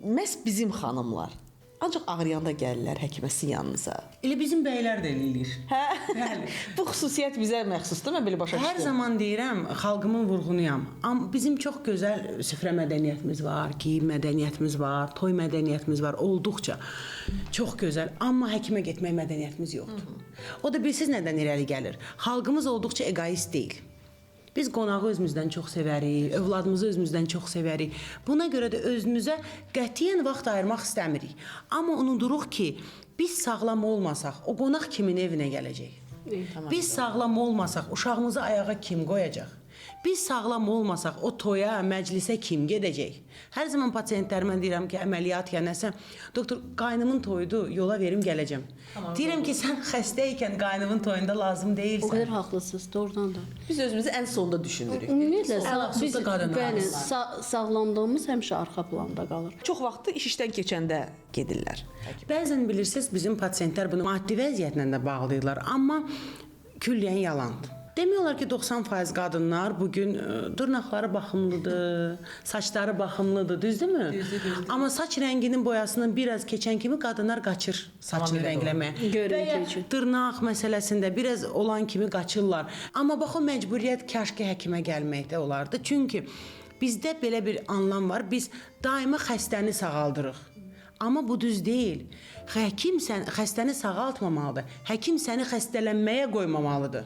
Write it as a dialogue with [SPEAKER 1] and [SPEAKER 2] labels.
[SPEAKER 1] Məhz bizim xanımlar ancaq ağrıyanda gəlirlər həkiməsin yanınıza.
[SPEAKER 2] Elə bizim bəylər də eləyir.
[SPEAKER 1] Hə?
[SPEAKER 2] Bəli.
[SPEAKER 1] Bu xüsusiyyət bizə məxsusdur, mən belə başa düşdüm.
[SPEAKER 2] Hər zaman deyirəm, xalqımın vurğunuyam. Amma bizim çox gözəl süfrə mədəniyyətimiz var, geyim mədəniyyətimiz var, toy mədəniyyətimiz var, olduqca çox gözəl. Amma həkimə getmək mədəniyyətimiz yoxdur. O da bilsiz nədən irəli gəlir? Xalqımız olduqca egoist deyil. Biz qonağı özümüzdən çox sevərik, övladımızı özümüzdən çox sevərik. Buna görə də özümüzə qətiyyən vaxt ayırmaq istəmirik. Amma unuduruq ki, biz sağlam olmasaq, o qonaq kimin evinə gələcək? Biz sağlam olmasaq, uşağımızı ayağa kim qoyacaq? Biz sağlam olmasaq, o toya, məclisə kim gedəcək? Hər zaman pasiyentlərimə deyirəm ki, əməliyyat ya nəsə, doktor, qaynımın toyudur, yola verim, gələcəm. Deyirəm ki, sən xəstə ikən qaynımın toyunda lazım deyilsən.
[SPEAKER 3] O kadar haklısınız, doğrudan da.
[SPEAKER 1] Biz özümüzü ən sonda düşünürük.
[SPEAKER 3] Ümumiyyətlə,
[SPEAKER 2] Biz
[SPEAKER 3] bəli, sağlamlığımız həmişə arxa planda qalır.
[SPEAKER 1] Çox vaxtı iş işdən keçəndə gedirlər.
[SPEAKER 2] Bəzən bilirsiniz, bizim pasiyentlər bunu maddi vəziyyətlə də bağlayırlar, amma külliyən yalandır. Demək olar ki, 90% qadınlar bugün dırnaqları baxımlıdır, saçları baxımlıdır, düzdürmü? Düzdür. Amma saç rənginin boyasının biraz keçən kimi qadınlar qaçır saçını rəngləməyə.
[SPEAKER 3] Görüntü üçün.
[SPEAKER 2] Dırnaq məsələsində biraz olan kimi qaçırlar. Amma bax o məcburiyyət kaşki həkimə gəlməkdə olardı. Çünki bizdə belə bir anlam var. Biz daima xəstəni sağaldırıq. Amma bu düz deyil. Həkim xəstəni sağaltmamalıdır. Həkim səni xəstələnməyə qoymamalıdır.